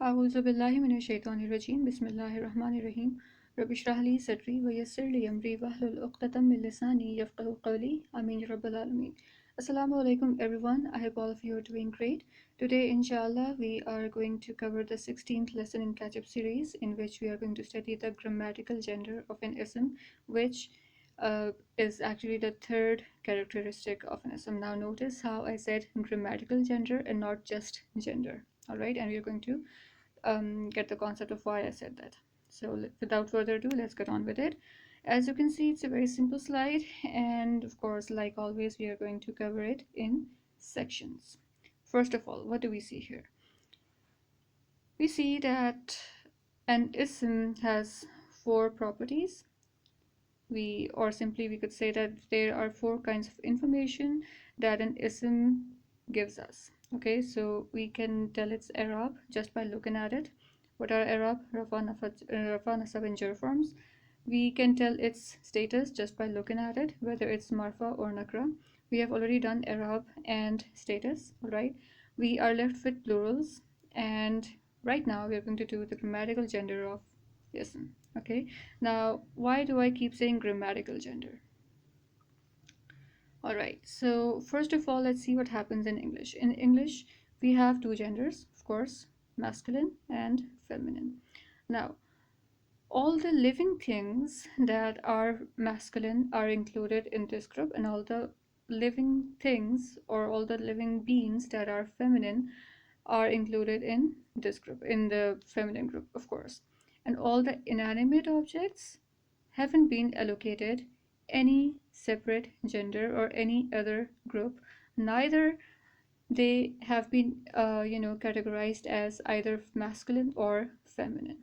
أعوذ بالله من الشيطان الرجيم بسم الله الرحمن الرحيم رب اشرح لي صدري ويسر لي أمري واحلل عقدة من لساني يفقهوا قولي آمين يا رب العالمين. Assalamu alaikum everyone. I hope all of you are doing great. Today inshallah we are going to cover the 16th lesson in catch-up series, in which we are going to study the grammatical gender of an ism, which is actually the third characteristic of an ism. Now notice how I said grammatical gender and not just gender. Alright, and we are going to get the concept of why I said that. So without further ado, let's get on with it. As you can see, it's a very simple slide, and of course, like always, we are going to cover it in sections. First of all, what do we see here? We see that an ism has four properties. Or simply we could say that there are four kinds of information that an ism gives us. Okay, so we can tell its i'rab just by looking at it. What are i'rab? Rafa, nasab, and jar forms. We can tell its status just by looking at it, whether it's marfa or nakra. We have already done i'rab and status. All right, we are left with plurals, and right now we are going to do the grammatical gender of ism. Okay, now why do I keep saying grammatical gender? All right, so first of all, let's see what happens in English. In English, we have two genders, of course, masculine and feminine. Now, all the living things that are masculine are included in this group, and all the living things or all the living beings that are feminine are included in this group, in the feminine group, of course. And all the inanimate objects haven't been allocated any separate gender or any other group. Neither they have been categorized as either masculine or feminine.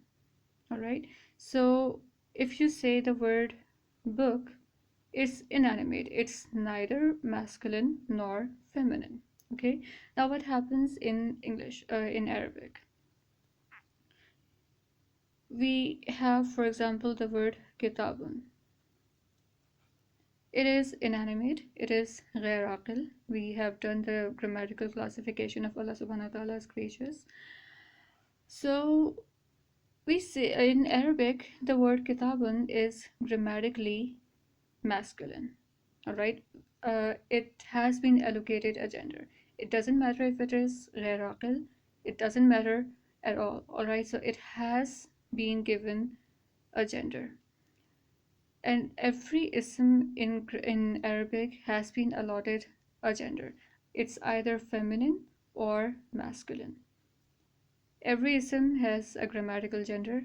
All right, so if you say the word book, it's inanimate, it's neither masculine nor feminine. Okay, now what happens in English, in Arabic? We have, for example, the word kitabun. It is inanimate, it is ghair We have done the grammatical classification of Allah subhanahu wa ta'ala as creatures. So we say in Arabic the word kitabun is grammatically masculine. Alright, it has been allocated a gender. It doesn't matter if it is ghair it doesn't matter at all. Alright, so it has been given a gender. And every ism in Arabic has been allotted a gender. It's either feminine or masculine. Every ism has a grammatical gender.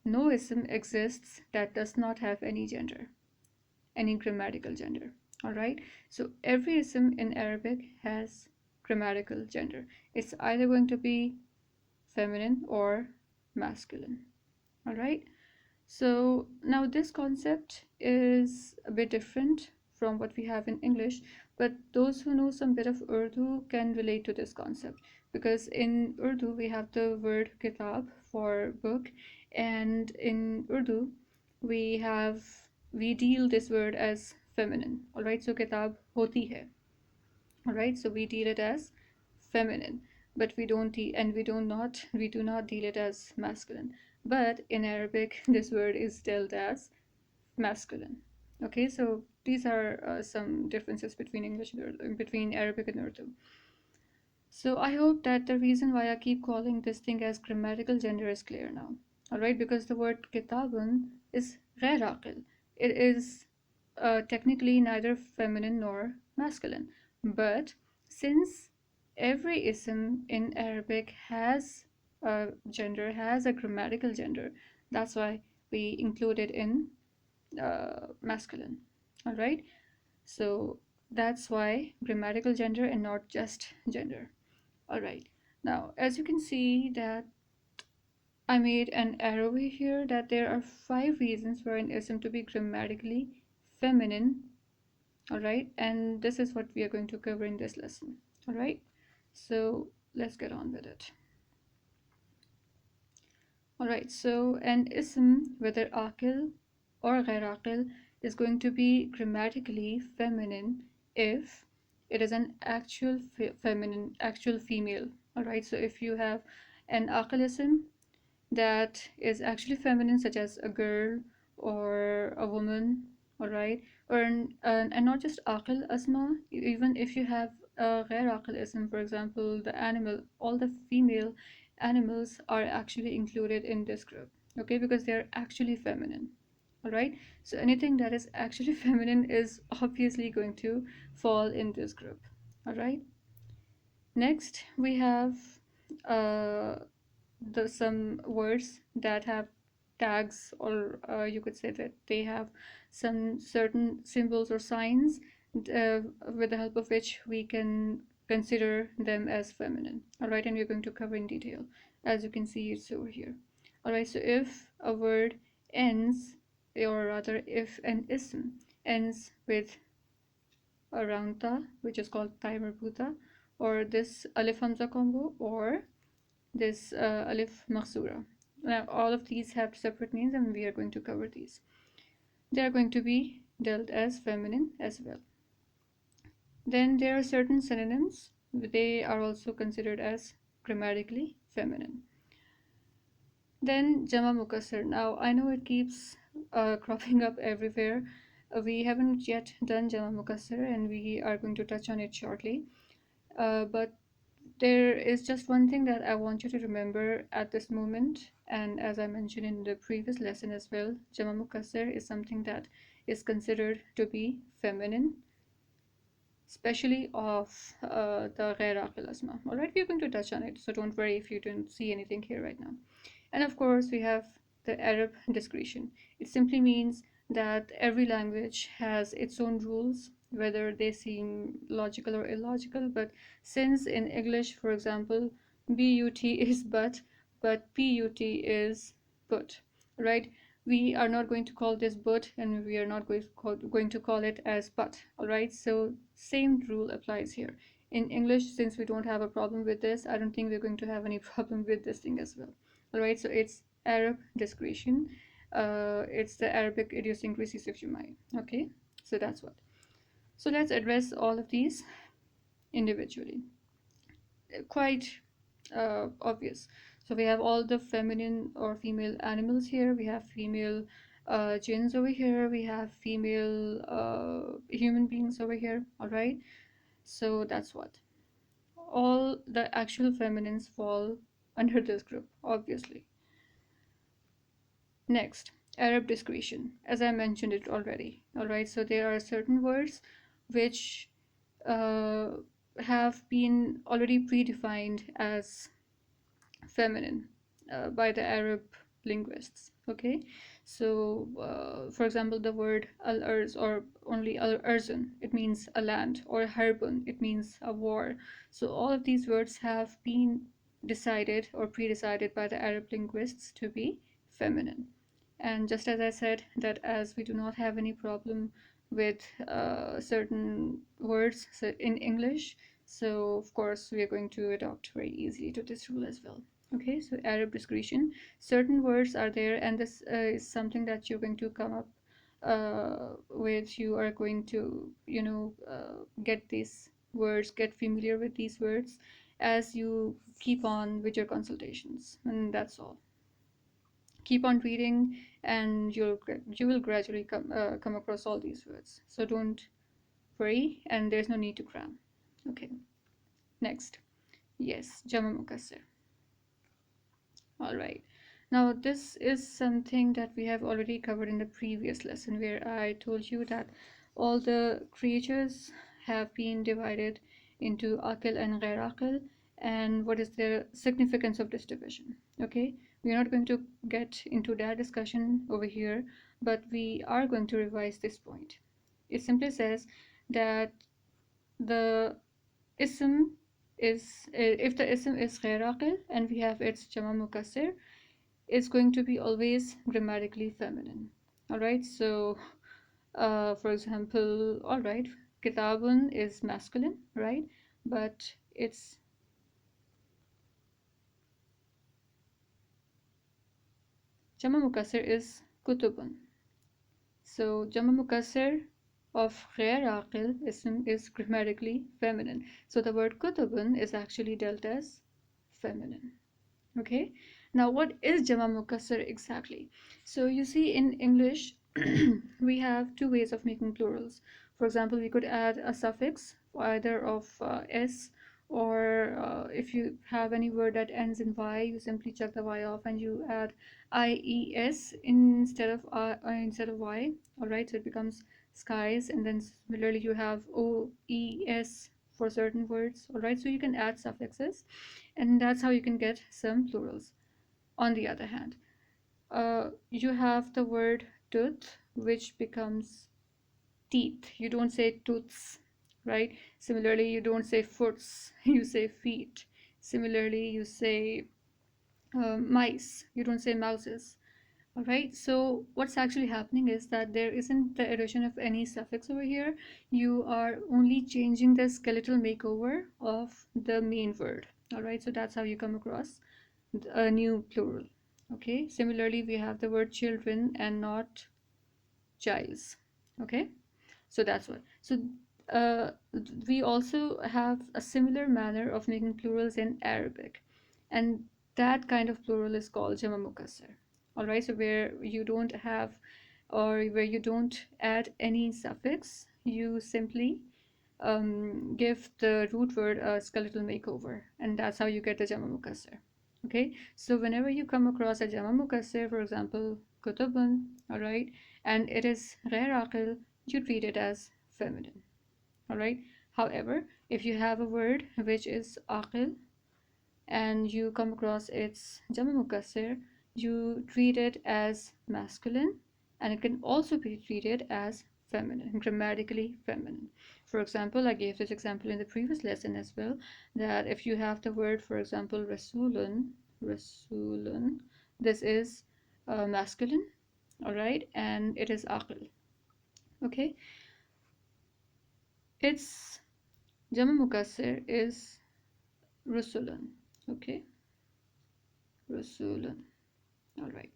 No ism exists that does not have any gender, any grammatical gender. Alright, so every ism in Arabic has grammatical gender. It's either going to be feminine or masculine. Alright, so now this concept is a bit different from what we have in English, but those who know some bit of Urdu can relate to this concept, because in Urdu we have the word kitab for book, and in Urdu we deal this word as feminine. All right, so kitab hoti hai. All right, so we deal it as feminine, but we do not deal it as masculine. But in Arabic, this word is dealt as masculine. Okay, so these are some differences between English and Urdu, between Arabic and Urdu. So I hope that the reason why I keep calling this thing as grammatical gender is clear now. Alright, because the word kitabun is ghair It is technically neither feminine nor masculine. But since every ism in Arabic has a gender, has a grammatical gender, that's why we include it in masculine. Alright, so that's why grammatical gender and not just gender. Alright, now as you can see that I made an arrow here, that there are 5 reasons for an ism to be grammatically feminine. Alright, and this is what we are going to cover in this lesson. Alright, so let's get on with it. Alright, so an ism, whether aqil or ghair aqil, is going to be grammatically feminine if it is an actual feminine, actual female. Alright, so if you have an aqil that is actually feminine, such as a girl or a woman, all right, or and not just aqil asma. Even if you have a ghair aqil ism, for example, the animal, all the female animals are actually included in this group, okay, because they're actually feminine, all right. So anything that is actually feminine is obviously going to fall in this group, all right. Next we have uh, some words that have tags, or you could say that they have some certain symbols or signs uh, with the help of which we can consider them as feminine, all right, and we're going to cover in detail. As you can see, it's over here. All right, so if a word ends, or rather if an ism ends with a round ta, which is called ta marbuta, or this alif hamza combo, or this alif maksura. Now, all of these have separate names, and we are going to cover these. They are going to be dealt as feminine as well. Then there are certain synonyms. They are also considered as grammatically feminine. Then Jama Mukassar. Now, I know it keeps cropping up everywhere. We haven't yet done Jama Mukassar, and we are going to touch on it shortly. But there is just one thing that I want you to remember at this moment, and as I mentioned in the previous lesson as well, Jama Mukassar is something that is considered to be feminine, especially of the Ghair Aqil Asma. Alright, we're going to touch on it, so don't worry if you don't see anything here right now. And of course, we have the Arab discretion. It simply means that every language has its own rules, whether they seem logical or illogical. But since in English, for example, but is but put is put, right? We are not going to call this but, and we are not going to call it as but, all right? So same rule applies here. In English, since we don't have a problem with this, I don't think we're going to have any problem with this thing as well. All right, so it's Arab discretion. It's the Arabic idiosyncrasies, if you might. Okay, so that's what. So let's address all of these individually. Quite obvious. So we have all the feminine or female animals here. We have female jinns over here. We have female human beings over here. All right. So that's what. All the actual feminines fall under this group, obviously. Next, Arab discretion. As I mentioned it already. All right. So there are certain words which uh, have been already predefined as feminine by the Arab linguists. Okay, so for example, the word al-arz, or only al-arzun, it means a land, or harbun, it means a war. So all of these words have been decided or pre-decided by the Arab linguists to be feminine. And just as I said, that as we do not have any problem with certain words in English, so of course we are going to adopt very easily to this rule as well. Okay, so Arab discretion. Certain words are there, and this is something that you're going to come up with. You are going to, get these words, get familiar with these words as you keep on with your consultations, and that's all. Keep on reading, and you will gradually come across all these words. So don't worry, and there's no need to cram. Okay, next. Yes, Jama Mukassir. All right. Now, this is something that we have already covered in the previous lesson, where I told you that all the creatures have been divided into akil and ghair akil, and what is the significance of this division. Okay, we are not going to get into that discussion over here, but we are going to revise this point. It simply says that the ism is, if the ism is ghair aqil and we have its jama mukassir, it's going to be always grammatically feminine. All right, so for example, all right, kitabun is masculine, right? But its jama mukassir is kutubun. So jama mukassir of ghair aqil ism is grammatically feminine. So the word kutubun is actually dealt as feminine. Okay, now what is Jama Mukassar exactly? So you see, in English, we have two ways of making plurals. For example, we could add a suffix either of s, or if you have any word that ends in y, you simply chuck the y off and you add ies instead of y. All right, so it becomes skies, and then similarly you have oes for certain words. All right, so you can add suffixes, and that's how you can get some plurals. On the other hand, you have the word tooth, which becomes teeth. You don't say tooths, right? Similarly, you don't say foots, you say feet. Similarly, you say mice, you don't say mouses. All right, so what's actually happening is that there isn't the addition of any suffix over here. You are only changing the skeletal makeover of the main word. All right, so that's how you come across a new plural. Okay, similarly, we have the word children and not childs. Okay, so that's what. So uh, we also have a similar manner of making plurals in Arabic, and that kind of plural is called Jama Mukassar. All right, so where you don't have, or where you don't add any suffix, you simply give the root word a skeletal makeover, and that's how you get the Jama Mukassar. Okay, so whenever you come across a Jama Mukassar, for example, Kutubun, all right, and it is Ghair Aqil, you treat it as feminine. All right. However, if you have a word which is aqil and you come across its Jama Mukassir, you treat it as masculine, and it can also be treated as feminine, grammatically feminine. For example, I gave this example in the previous lesson as well, that if you have the word, for example, rasulun, this is masculine, all right, and it is aqil. Okay, its Jama Mukassir is rusulun. Okay, rusulun. All right.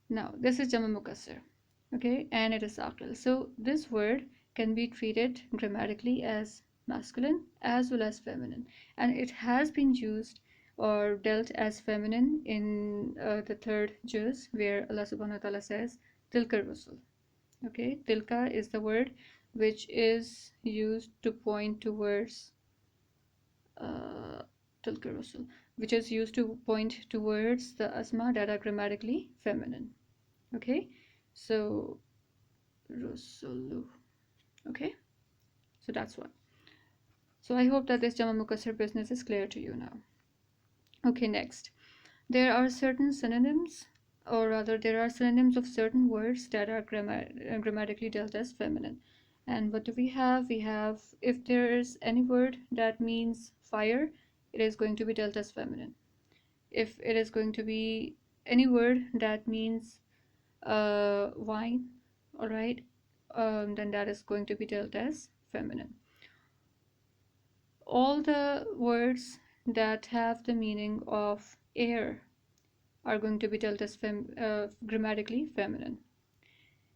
Now this is Jama Mukassir. Okay, and it is aqil. So this word can be treated grammatically as masculine as well as feminine, and it has been used or dealt as feminine in the third juz, where Allah Subhanahu wa Taala says Tilka Rusul. Okay, Tilka is the word which is used to point towards uh, Tilka Rusul, which is used to point towards the asma that are grammatically feminine. Okay, so Rusulu. Okay, so that's what. So I hope that this Jama Mukassar business is clear to you now. Okay, next. There are certain synonyms, or rather, there are synonyms of certain words that are grammatically dealt as feminine. And what do we have? We have, if there is any word that means fire, it is going to be dealt as feminine. If it is going to be any word that means wine, all right, then that is going to be dealt as feminine. All the words that have the meaning of air are going to be dealt as grammatically feminine.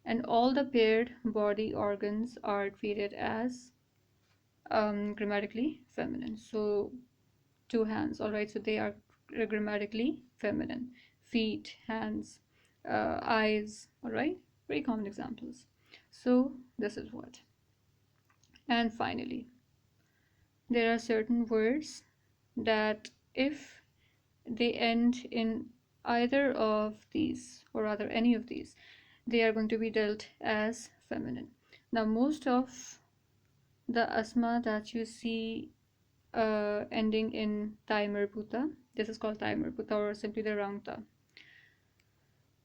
And all the paired body organs are treated as grammatically feminine. So, two hands, all right, so they are grammatically feminine. Feet, hands, eyes, all right, very common examples. So, this is what. And finally, there are certain words that if they end in either of these, or rather any of these, they are going to be dealt as feminine. Now, most of the asma that you see ending in ta marbuta, this is called ta marbuta, or simply the round ta,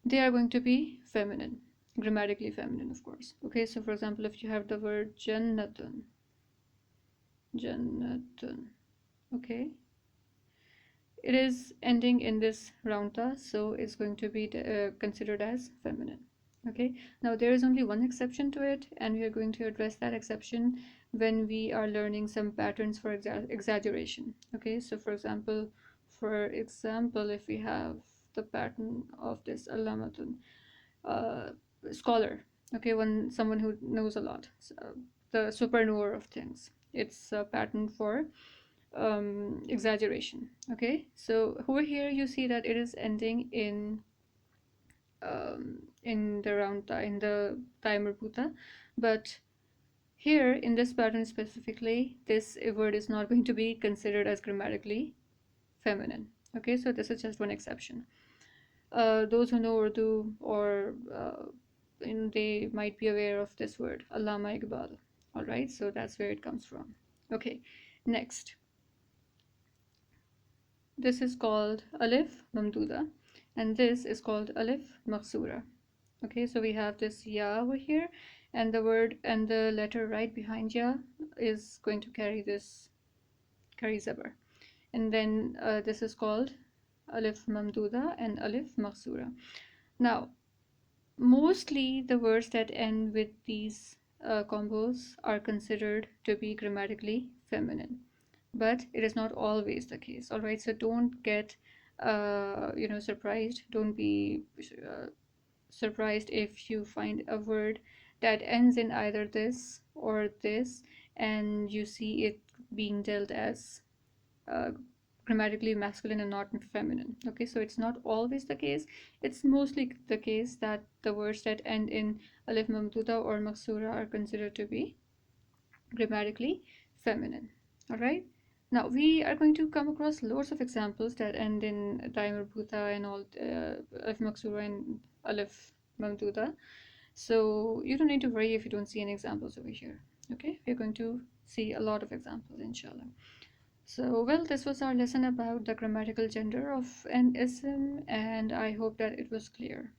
they are going to be feminine, grammatically feminine, of course. Okay, so for example, if you have the word jannatun, jannatun, okay, it is ending in this round ta, so it's going to be considered as feminine. Okay, now there is only one exception to it, and we are going to address that exception when we are learning some patterns for exaggeration. Okay, so for example, if we have the pattern of this alamatun, uh, scholar, okay, when someone who knows a lot, so the superknower of things, it's a pattern for exaggeration. Okay, so over here you see that it is ending in the in the timer puta, but here in this pattern specifically, this word is not going to be considered as grammatically feminine. Okay, so this is just one exception. Those who know Urdu or they might be aware of this word, Allama Iqbal. All right, so that's where it comes from. Okay, next. This is called Alif Mamduda, and this is called Alif Maksura. Okay, so we have this Ya over here, and the word and the letter right behind Ya is going to carry zabar. And then this is called Alif Mamduda and Alif Maksura. Now, mostly the words that end with these combos are considered to be grammatically feminine, but it is not always the case. All right, so don't get surprised. Don't be surprised if you find a word that ends in either this or this and you see it being dealt as uh, grammatically masculine and not feminine. Okay, so it's not always the case. It's mostly the case that the words that end in alif mamduda or maksura are considered to be grammatically feminine. All right, now we are going to come across lots of examples that end in daimar bhuta and all alif maksura and alif mamduda, so you don't need to worry if you don't see any examples over here. Okay, we're going to see a lot of examples inshallah. So, well, this was our lesson about the grammatical gender of an ism, and I hope that it was clear.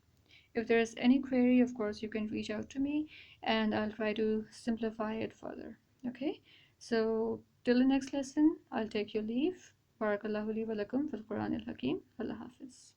If there is any query, of course, you can reach out to me and I'll try to simplify it further. Okay, so till the next lesson, I'll take your leave. Barakallahu li wa lakum fil Qur'an al Hakim. Allah Hafiz.